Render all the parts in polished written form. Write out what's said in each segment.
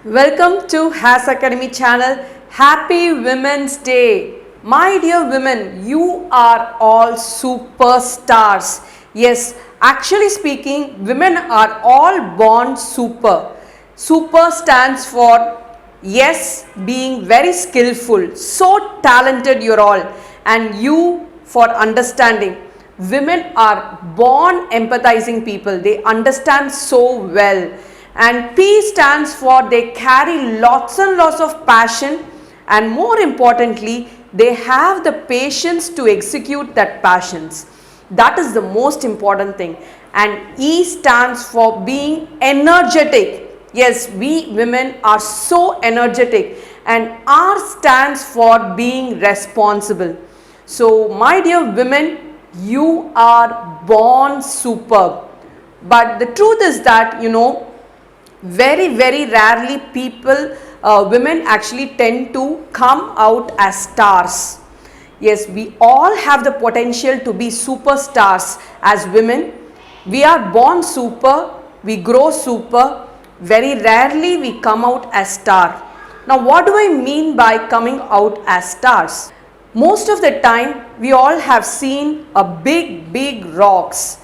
Welcome to Has Academy channel. Happy Women's Day. My dear women, you are all superstars. Yes, actually speaking, women are all born super. Super stands for yes, being very skillful, so talented you're all, and you for understanding. Women are born empathizing people. They understand so well. And P stands for they carry lots and lots of passion, and more importantly they have the patience to execute that passions. That is the most important thing. And E stands for being energetic. Yes, we women are so energetic. And R stands for being responsible. So my dear women, you are born superb. But the truth is that very rarely women actually tend to come out as stars. Yes, we all have the potential to be superstars as women. We are born super, we grow super. Very rarely we come out as star. Now what do I mean by coming out as stars? Most of the time we all have seen a big rocks,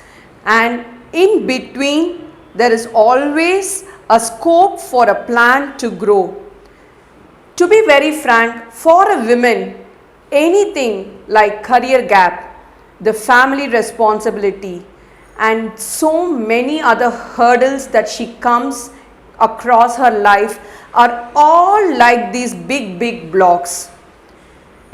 and in between there is always a scope for a plant to grow. To be very frank, for a woman, anything like career gap, the family responsibility, and so many other hurdles that she comes across her life are all like these big blocks.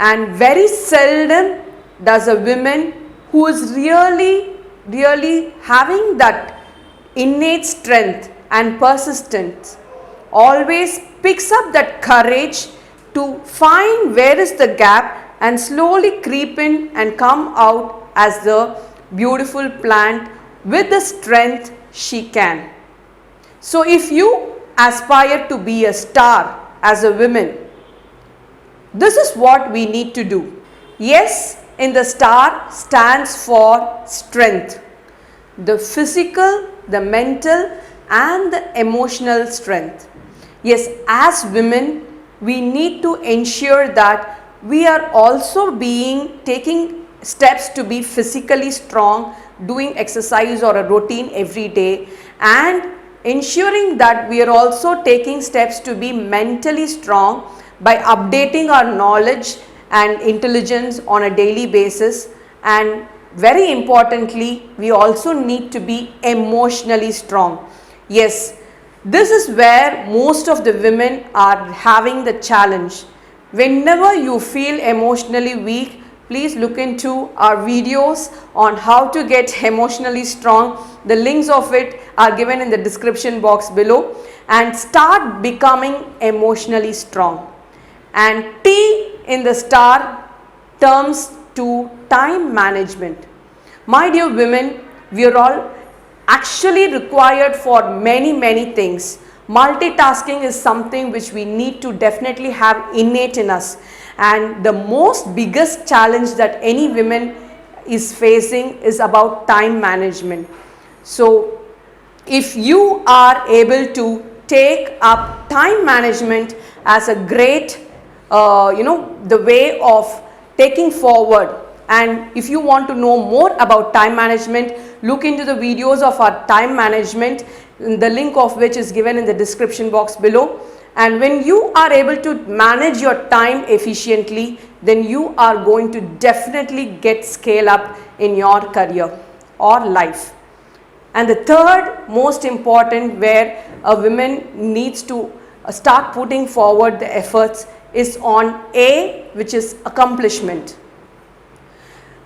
And very seldom does a woman who is really having that innate strength and persistence always picks up that courage to find where is the gap and slowly creep in and come out as the beautiful plant with the strength she can. So if you aspire to be a star as a woman, this is what we need to do. Yes, in the star stands for strength. The physical, the mental and the emotional strength. Yes, as women, we need to ensure that we are also taking steps to be physically strong, doing exercise or a routine every day, and ensuring that we are also taking steps to be mentally strong by updating our knowledge and intelligence on a daily basis. And very importantly, we also need to be emotionally strong. Yes, this is where most of the women are having the challenge. Whenever you feel emotionally weak, please look into our videos on how to get emotionally strong. The links of it are given in the description box below, and start becoming emotionally strong. And T in the star terms to time management. My dear women, we are all actually required for many things. Multitasking is something which we need to definitely have innate in us, and the most biggest challenge that any woman is facing is about time management. So if you are able to take up time management as a great the way of taking forward, and if you want to know more about time management, look into the videos of our time management, the link of which is given in the description box below. And when you are able to manage your time efficiently, then you are going to definitely get scale up in your career or life. And the third most important, where a woman needs to start putting forward the efforts, is on A, which is accomplishment.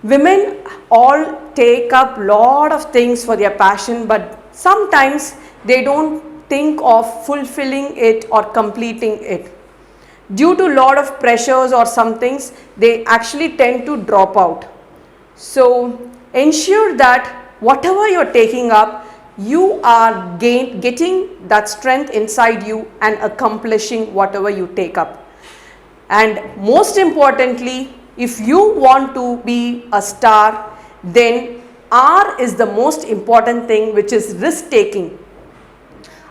Women all take up lot of things for their passion, but sometimes they don't think of fulfilling it or completing it. Due to lot of pressures or some things, they actually tend to drop out. So ensure that whatever you're taking up, you are getting that strength inside you and accomplishing whatever you take up. And most importantly, if you want to be a star, then R is the most important thing, which is risk taking.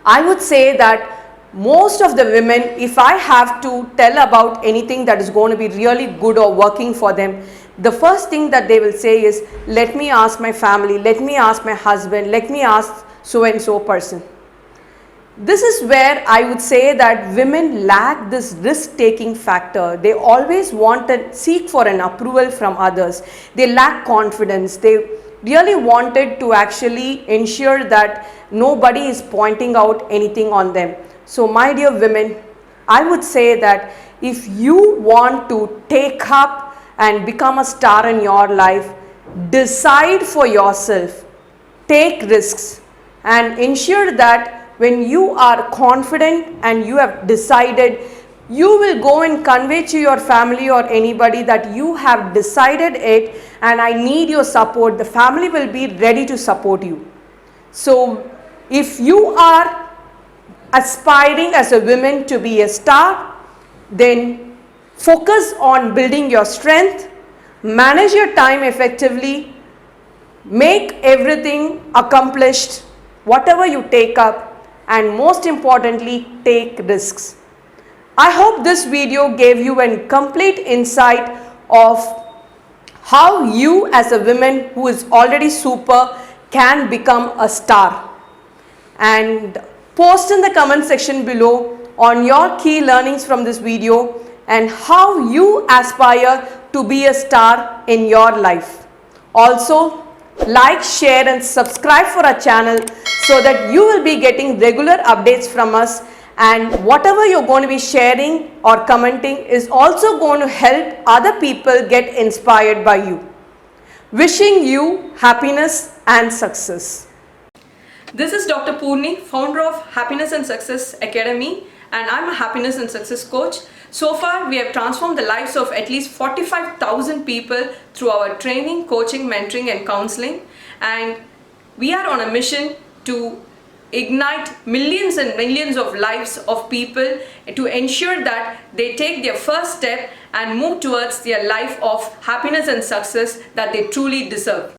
I would say that most of the women, if I have to tell about anything that is going to be really good or working for them, the first thing that they will say is, let me ask my family, let me ask my husband, let me ask so and so person. This is where I would say that women lack this risk-taking factor. They always want to seek for an approval from others. They lack confidence. They really wanted to actually ensure that nobody is pointing out anything on them. So my dear women, I would say that if you want to take up and become a star in your life, decide for yourself, take risks, and ensure that when you are confident and you have decided, you will go and convey to your family or anybody that you have decided it and I need your support. The family will be ready to support you. So if you are aspiring as a woman to be a star, then focus on building your strength, manage your time effectively, make everything accomplished, whatever you take up, and most importantly, take risks. I hope this video gave you a complete insight of how you as a woman who is already super can become a star. And post in the comment section below on your key learnings from this video and how you aspire to be a star in your life. Also, like, share and subscribe for our channel so that you will be getting regular updates from us, and whatever you're going to be sharing or commenting is also going to help other people get inspired by you. Wishing you happiness and success. This is Dr. Purni, founder of Happiness and Success Academy, and I'm a happiness and success coach. So far, we have transformed the lives of at least 45,000 people through our training, coaching, mentoring and counseling. And we are on a mission to ignite millions and millions of lives of people to ensure that they take their first step and move towards their life of happiness and success that they truly deserve.